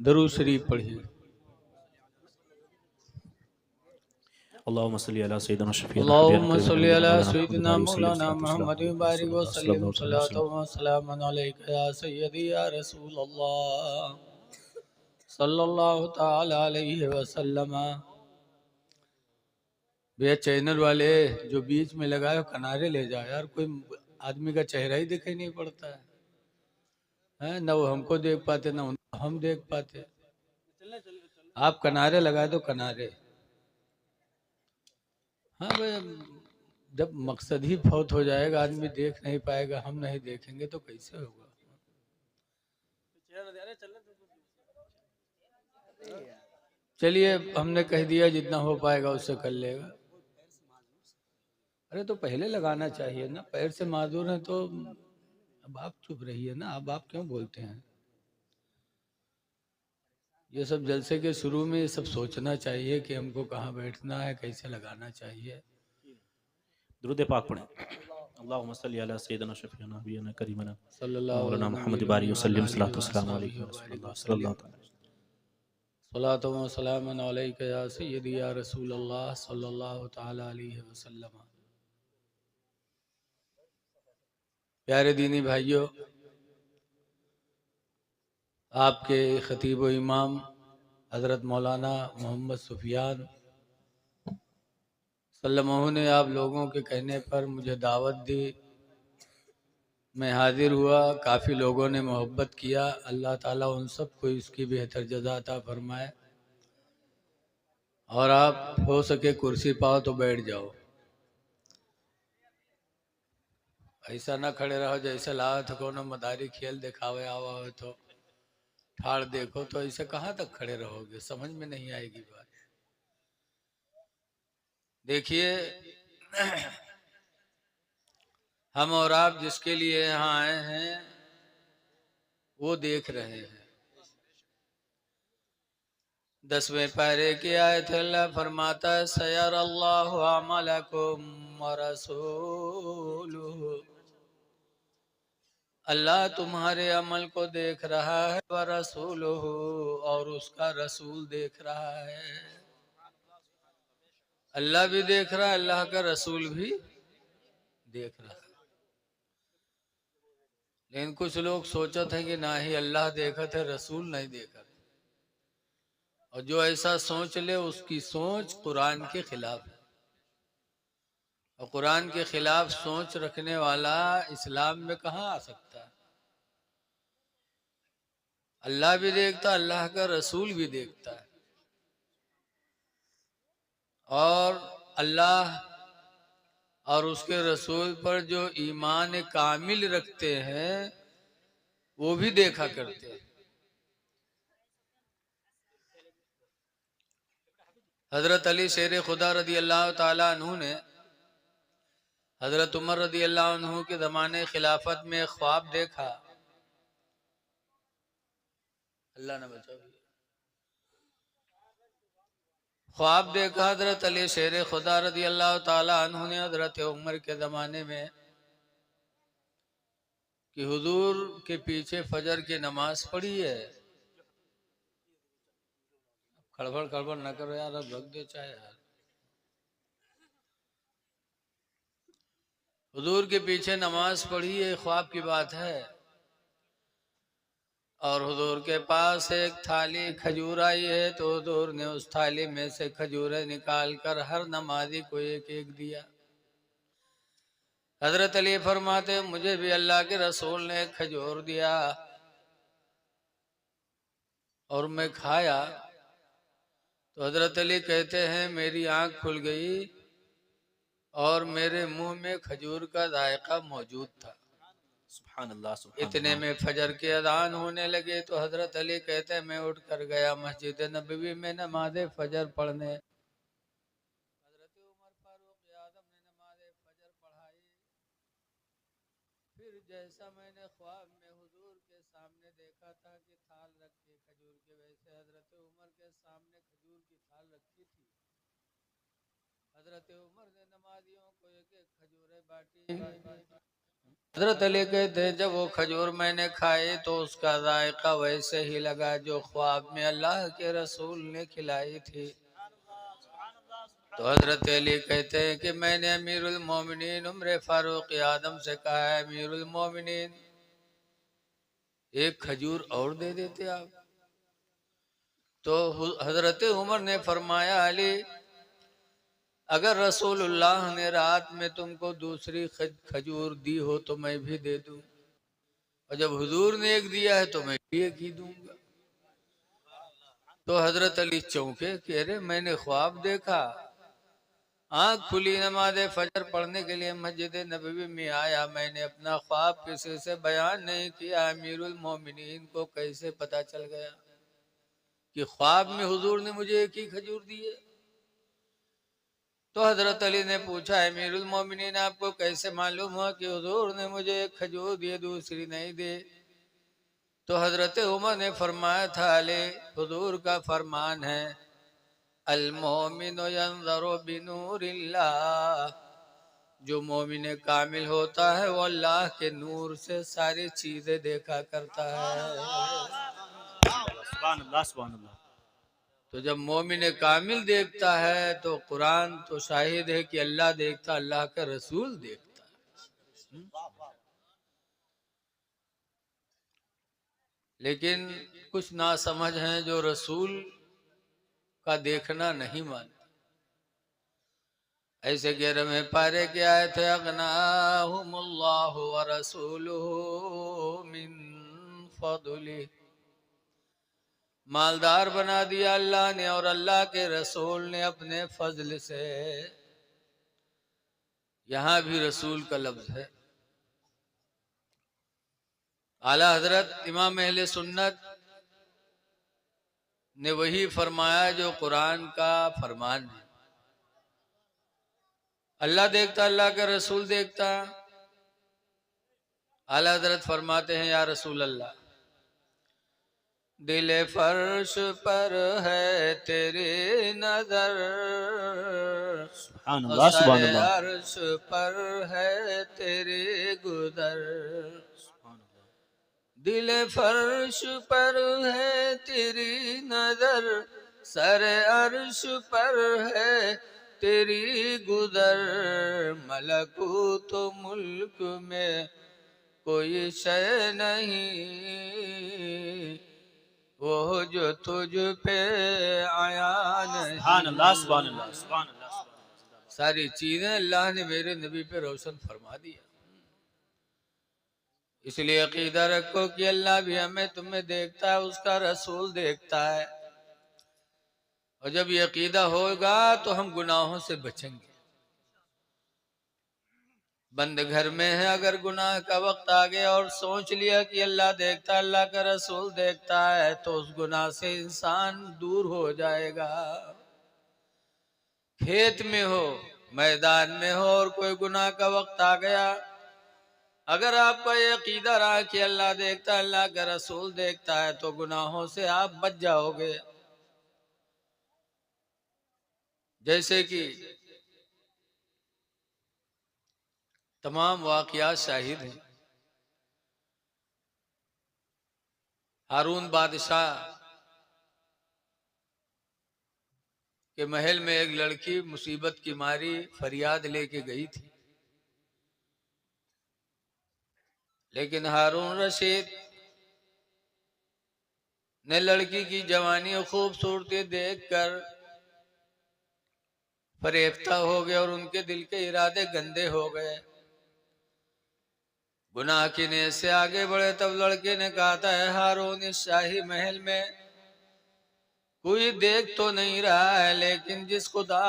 दरूद शरीफ पढ़िए. अल्लाहुम्मा सल्ली अला सय्यिदिना शफीना अल्लाहुम्मा सल्ली अला सय्यिदिना मौलाना मुहम्मद बारिक व सल्लिम सलातो व सलामन अलैका या सय्यदी या रसूल अल्लाह सल्लल्लाहु ताला अलैहि वसल्लम. भैया चैनल वाले जो बीच में लगाए किनारे ले जाओ यार, कोई आदमी का चेहरा ही दिखाई नहीं पड़ता है ना, वो हमको देख पाते ना हम देख पाते. आप किनारे लगाए तो किनारे. हाँ भाई, जब मकसद ही फौत हो जाएगा, आदमी देख नहीं पाएगा, हम नहीं देखेंगे तो कैसे होगा. चलिए, हमने कह दिया जितना हो पाएगा उससे कर लेगा. अरे तो पहले लगाना चाहिए ना, पैर से माजूर है तो अब आप चुप रहिए ना. अब आप क्यों बोलते हैं? ये सब जलसे के शुरू में ये सब सोचना चाहिए कि हमको कहाँ बैठना है, कैसे लगाना चाहिए. दुरूद पाक पढ़ें. अल्लाहुम्मा सल्ली अला सय्यिदिना शफीना नबीना करीमना सल्लल्लाहु मौलाना मुहम्मद बारिक व सल्लिम सलातो व सलाम अलैहि सल्लल्लाहु अलैहि सलातो व सलामन अलैका या सय्यदी या रसूल अल्लाह सल्लल्लाहु ताला अलैहि वसल्लम. प्यारे दीनी भाइयों, आपके खतीब व इमाम हज़रत मौलाना मोहम्मद सुफियान सल्लल्लाहु ने आप लोगों के कहने पर मुझे दावत दी. मैं हाजिर हुआ. काफ़ी लोगों ने मोहब्बत किया. अल्लाह ताला उन सब को इसकी बेहतर जज़ा अता फरमाए. और आप हो सके कुर्सी पाओ तो बैठ जाओ, ऐसा ना खड़े रहो जैसे लाओ तो कोनो मदारी खेल दिखावे आवा हो तो ठाड़ देखो. तो ऐसे कहाँ तक खड़े रहोगे, समझ में नहीं आएगी बात. देखिए, हम और आप जिसके लिए यहाँ आए हैं वो देख रहे हैं. 10वें पारे की आयत अल्लाह फरमाता है सयर अल्लाहु अमलकुम व रसूलुहु. अल्लाह तुम्हारे अमल को देख रहा है. व रसूलुहु, और उसका रसूल देख रहा है. अल्लाह भी देख रहा है, अल्लाह का रसूल भी देख रहा है. लेकिन कुछ लोग सोचते हैं कि ना ही अल्लाह देखत है, रसूल नहीं देखत. और जो ऐसा सोच ले उसकी सोच कुरान के खिलाफ है. और कुरान के खिलाफ सोच रखने वाला इस्लाम में कहाँ आ सकता है. अल्लाह भी देखता, अल्लाह का रसूल भी देखता है. और अल्लाह और उसके रसूल पर जो ईमान कामिल रखते हैं वो भी देखा करते हैं. हजरत अली शेर खुदा रदी अल्लाह ताला अन्हु ने हजरत उमर रदी अल्लाह अन्हु के ज़माने खिलाफत में ख्वाब देखा. अल्लाह ने बचा. ख्वाब देखा हजरत अली शेर खुदा रदी अल्लाह ताला अन्हु ने हजरत उमर के ज़माने में कि हुजूर के पीछे फजर की नमाज पढ़ी है. खड़बड़ खड़बड़ न करो यार, अब रख दो चाहे यार. हुजूर के पीछे नमाज पढ़ी, ये ख्वाब की बात है। और हुजूर के पास एक थाली खजूर आई है, तो हुजूर ने उस थाली में से खजूरें निकाल कर हर नमाजी को एक एक दिया। हजरत अली फरमाते मुझे भी अल्लाह के रसूल ने एक खजूर दिया और मैं खाया, तो हजरत अली कहते हैं मेरी आंख खुल गई और मेरे मुंह में खजूर का जायका मौजूद था। सुभान अल्लाह, सुभान इतने अल्लाह। में फजर के अजान होने लगे, तो हजरत अली कहते हैं मैं उठ कर गया मस्जिद नबवी में नमाज फजर पढ़ने। हजरत उमर फारूक आजम ने नमाज फजर पढ़ाई। फिर जैसा मैंने ख्वाब में हुजूर के सामने देखा था कि थाल रखी खजूर के, वैसे हजरत उमर के सामने खजूर की थाल रखी थी। हजरत उमर ने नमाजियों को एक एक खजूरें बांटी। हजरत अली कहते हैं जब वो खजूर मैंने खाई तो उसका जायका वैसे ही लगा जो ख्वाब में अल्लाह के रसूल ने खिलाई थी। तो हजरत अली कहते हैं कि मैंने अमीरुल मोमिनीन उमर फारूक आदम से कहा है अमीरुल मोमिनीन एक खजूर और दे देते आप। तो हजरत उमर ने फरमाया अली अगर रसूलुल्लाह ने रात में तुमको दूसरी खजूर दी हो तो मैं भी दे दूं, और जब हुजूर ने एक दिया है तो मैं भी एक ही दूंगा। तो हजरत अली चौंके, कह रहे मैंने ख्वाब देखा, आंख खुली, नमाज फजर पढ़ने के लिए मस्जिद नबवी में आया, मैंने अपना ख्वाब किसी से बयान नहीं किया, अमीरुल मोमिनीन को कैसे पता चल गया कि ख्वाब में हुजूर ने मुझे एक ही खजूर दी है। तो हजरत अली ने पूछा अमीरुल मोमिनीन आपको कैसे मालूम हुआ कि हुजूर ने मुझे एक खजूर दी दूसरी नहीं दी। तो हजरत उमर ने फरमाया था अली हुजूर का फरमान है अल मोमिनु यंज़ुरु बिनूरिल्लाह, जो मोमिन कामिल होता है वो अल्लाह के नूर से सारी चीजें देखा करता है। सुभान अल्लाह, सुभान अल्लाह। तो जब मोमिन कामिल देखता है तो कुरान तो शाहिद है कि अल्लाह देखता, अल्लाह का रसूल देखता है। लेकिन कुछ नासमझ हैं जो रसूल का देखना नहीं मानते। ऐसे 11वें पारे के आए थे अगनाहुमुल्लाहु व रसूलुहु मिन फदली, मालदार बना दिया अल्लाह ने और अल्लाह के रसूल ने अपने फजल से। यहां भी रसूल का लफ्ज है। आला हजरत इमाम अहले सुन्नत ने वही फरमाया जो कुरान का फरमान है। अल्लाह देखता, अल्लाह का रसूल देखता। आला हजरत फरमाते हैं या रसूल अल्लाह दिल फर्श पर है तेरी नजर, सुभान अल्लाह, सुभान सरे अल्लाह। अर्श पर है तेरी गुदर। सुभान अल्लाह। दिल फर्श पर है तेरी नजर, सरे अर्श पर है तेरी गुदर। मलकूत मुल्क में कोई शय नहीं वो जो तुझ पे आया नहीं। सुभान अल्लाह, सुभान अल्लाह, सुभान अल्लाह, सुभान अल्लाह। सारी चीजें अल्लाह ने मेरे नबी पे रोशन फरमा दिया। इसलिए अकीदा रखो कि अल्लाह भी हमें तुम्हें देखता है, उसका रसूल देखता है। और जब ये अकीदा होगा तो हम गुनाहों से बचेंगे। बंद घर में है, अगर गुनाह का वक्त आ गया और सोच लिया कि अल्लाह देखता, अल्लाह का रसूल देखता है, तो उस गुनाह से इंसान दूर हो जाएगा। खेत में हो, मैदान में हो और कोई गुनाह का वक्त आ गया, अगर आपका ये अकीदा रहा कि अल्लाह देखता, अल्लाह का रसूल देखता है, तो गुनाहों से आप बच जाओगे। जैसे कि तमाम वाकयात शाहिद हैं। हारून बादशाह के महल में एक लड़की मुसीबत की मारी फरियाद लेके गई थी। लेकिन हारून रशीद ने लड़की की जवानी और खूबसूरती देखकर फरेफ्ता हो गए और उनके दिल के इरादे गंदे हो गए। गुनाह की नीयत से आगे बढ़े। तब लड़के ने कहा था, है हारून, इस शाही महल में कोई देख तो नहीं रहा है, लेकिन जिस खुदा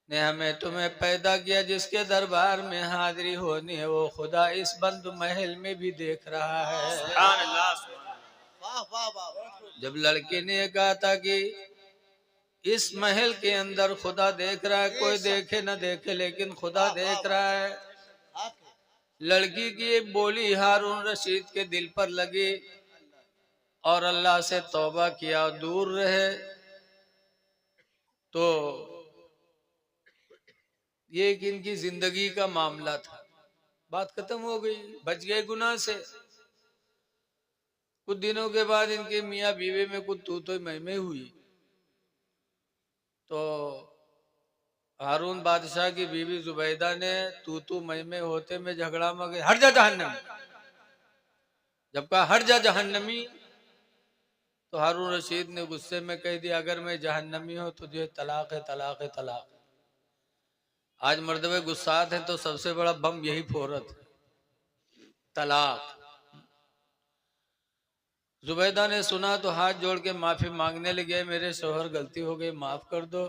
ने हमें तुम्हें पैदा किया, जिसके दरबार में हाजिरी होनी है, वो खुदा इस बंद महल में भी देख रहा है। सुभान अल्लाह, जब लड़के ने कहा था कि इस महल के अंदर खुदा देख रहा है, कोई देखे न देखे लेकिन खुदा देख रहा है, लड़की की एक बोली हारून रशीद के दिल पर लगी और अल्लाह से तौबा किया, दूर रहे। तो ये एक इनकी जिंदगी का मामला था, बात खत्म हो गई, बच गए गुनाह से। कुछ दिनों के बाद इनके मियाँ बीवी में कुछ तू तो महमे हुई। तो हारून बादशाह की बीवी जुबैदा ने तू महमे होते में झगड़ा में गई, हट जा जहन्नम। जब कहा हट जा जहन्नमी, तो हारून रशीद ने गुस्से में कह दिया, अगर मैं जहन्नमी हूं तो तुझे तलाक है, तलाक है, तलाक। आज मर्दवे गुस्सात हैं तो सबसे बड़ा बम यही फोरत है, तलाक। जुबैदा ने सुना तो हाथ जोड़ के माफी मांगने लगे, मेरे शोहर गलती हो गई, माफ कर दो।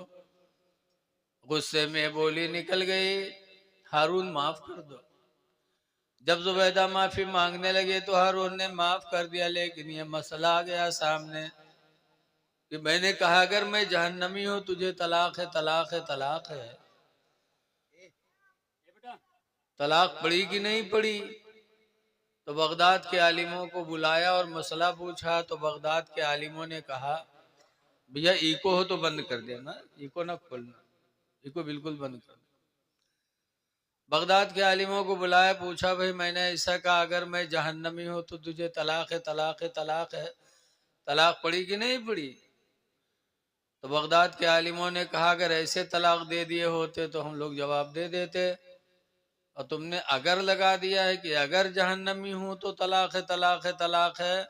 गुस्से में बोली निकल गई, हारून माफ कर दो। जब जुबैदा माफी मांगने लगे तो हारून ने माफ कर दिया, लेकिन ये मसला आ गया सामने कि मैंने कहा अगर मैं जहन्नमी हूं तुझे तलाक है, तलाक है, तलाक है। तलाक पड़ी कि नहीं पड़ी? तो बगदाद के आलिमों को बुलाया और मसला पूछा। तो बगदाद के आलिमों ने कहा, भैया इको हो तो बंद कर देना, इको ना खोलना, इको बिल्कुल बंद कर देना। बगदाद के आलिमों को बुलाया, पूछा, भाई मैंने ऐसा कहा अगर मैं जहन्नमी हूं तो तुझे तलाक है, तलाक है, तलाक है, तलाक पड़ी कि नहीं पड़ी? तो बगदाद के आलिमों ने कहा, अगर ऐसे तलाक दे दिए होते तो हम लोग जवाब दे देते, और तुमने अगर लगा दिया है कि अगर जहन्नमी हूं तो तलाक है, तलाक है, तलाक है।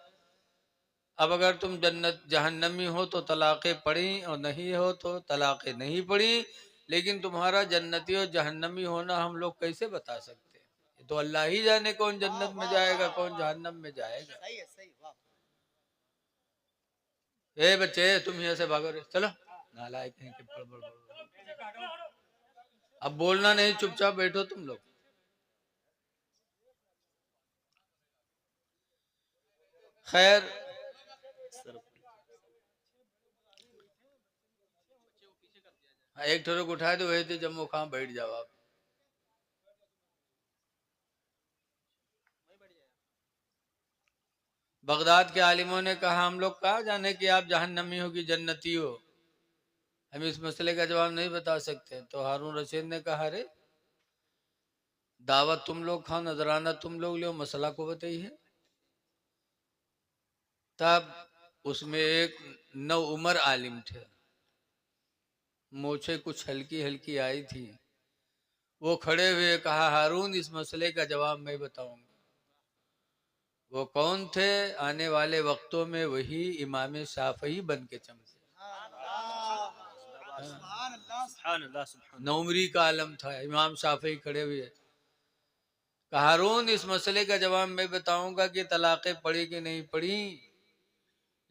अब अगर तुम जन्नत जहन्नमी हो तो तलाक़ें पड़ी और नहीं हो तो तलाक़ें नहीं पड़ी, लेकिन तुम्हारा जन्नती और जहन्नमी होना हम लोग कैसे बता सकते हैं? ये तो अल्लाह ही जाने कौन जन्नत में जाएगा, कौन जहन्नम में जाएगा। ए बच्चे, तुम यहाँ से भागो रे, चलो, नालायक हैं कि बड़। अब बोलना नहीं, चुपचाप बैठो तुम लोग। खैर, एक ठोरक उठाए तो वही थे, जब वो कहाँ बैठ जाओ आप। बगदाद के आलिमों ने कहा, हम लोग कहाँ जाने कि आप जहन्नमी हो कि जन्नती हो, हम इस मसले का जवाब नहीं बता सकते। तो हारून रशीद ने कहा, अरे दावत तुम लोग खाओ, नजराना तुम लोग लो, मसला को बताइए। तब उसमें एक नौ उमर आलिम थे, मोछे कुछ हल्की हल्की आई थी, वो खड़े हुए कहा, हारून इस मसले का जवाब मैं बताऊंगा। वो कौन थे? आने वाले वक्तों में वही इमाम शाफई बन के चमके। नौमरी का आलम था, इमाम शाफई खड़े हुए, कहा, हारून इस मसले का जवाब मैं बताऊंगा कि तलाक़ें पड़ी कि नहीं पड़ी,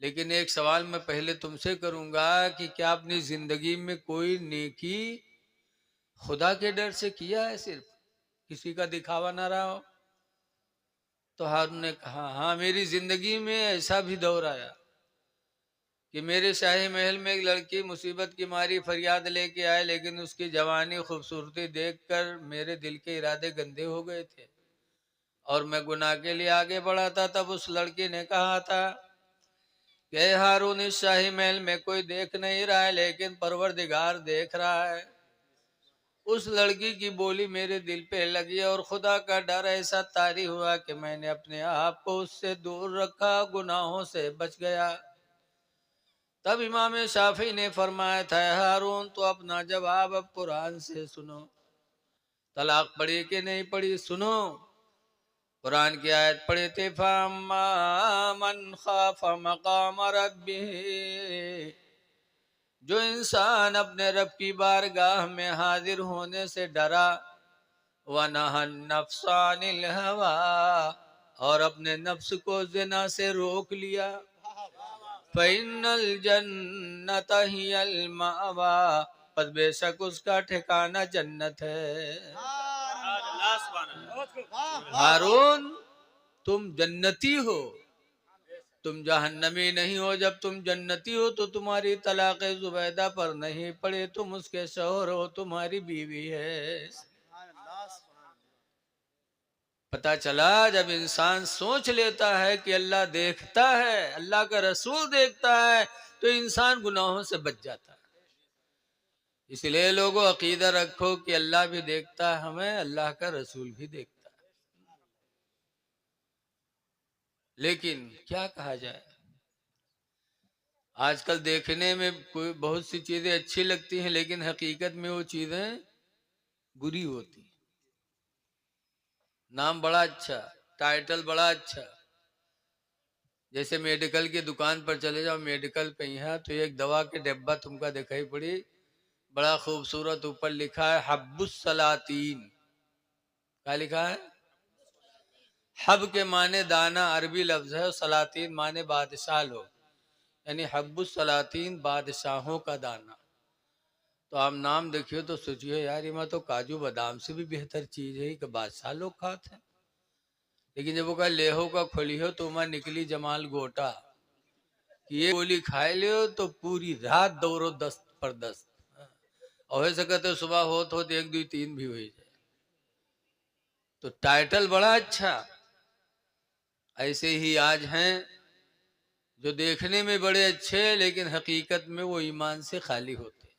लेकिन एक सवाल मैं पहले तुमसे करूंगा कि क्या अपनी जिंदगी में कोई नेकी खुदा के डर से किया है, सिर्फ किसी का दिखावा ना रहा हो? तो हारून ने कहा, हाँ, मेरी जिंदगी में ऐसा भी दौर आया कि मेरे शाही महल में एक लड़की मुसीबत की मारी फरियाद लेके आए, लेकिन उसकी जवानी खूबसूरती देखकर मेरे दिल के इरादे गंदे हो गए थे और मैं गुनाह के लिए आगे बढ़ा था। तब उस लड़की ने कहा था कि हारून इस शाही महल में कोई देख नहीं रहा है, लेकिन परवरदिगार देख रहा है। उस लड़की की बोली मेरे दिल पे लगी और खुदा का डर ऐसा तारी हुआ कि मैंने अपने आप को उससे दूर रखा, गुनाहों से बच गया। तब इमाम शाफी ने फरमाया था, हारून तो अपना जवाब अब कुरान से सुनो, तलाक पड़ी कि नहीं पड़ी सुनो। कुरान की आयत पढ़े थे, फअम्मा मन खाफ मकाम रब्बिही, जो इंसान अपने रब की बारगाह में हाजिर होने से डरा, व नहन नफ्सा अनिल हवा, और अपने नफ्स को जिना से रोक लिया, फ़इन्नल जन्नत हियल मावा, पर बेशक उसका ठिकाना जन्नत है। हारून, तुम जन्नती हो, तुम जहन्नमी नहीं हो। जब तुम जन्नती हो तो तुम्हारी तलाक जुबैदा पर नहीं पड़े, तुम उसके शौहर हो, तुम्हारी बीवी है। पता चला, जब इंसान सोच लेता है कि अल्लाह देखता है, अल्लाह का रसूल देखता है, तो इंसान गुनाहों से बच जाता है। इसलिए लोगों, अकीदा रखो कि अल्लाह भी देखता है हमें, अल्लाह का रसूल भी देखता है। लेकिन क्या कहा जाए, आजकल देखने में कोई बहुत सी चीजें अच्छी लगती हैं, लेकिन हकीकत में वो चीजें बुरी होती। नाम बड़ा अच्छा, टाइटल बड़ा अच्छा, जैसे मेडिकल की दुकान पर चले जाओ, मेडिकल पे यहाँ तो एक दवा के डिब्बा तुमको दिखाई पड़ी, बड़ा खूबसूरत ऊपर लिखा है हब्बुस सलातीन। क्या लिखा है? हब के माने दाना अरबी लफ्ज है, और सलातीन माने बादशाह लोग, यानी हब्बुस सलातीन बादशाहों का दाना। तो आप नाम देखियो तो सोचियो, यार ये तो काजू बादाम से भी बेहतर चीज है कि बादशाह लोग खाते हैं। लेकिन जब वो कहा लेहो का खोलियो तो वहां निकली जमाल गोटा कि ये गोली खाए लियो तो पूरी रात दौड़ो दस्त पर दस्त, और हो सके तो सुबह हो तो 1 2 3 भी हो जाए। तो टाइटल बड़ा अच्छा। ऐसे ही आज हैं जो देखने में बड़े अच्छे, लेकिन हकीकत में वो ईमान से खाली होते।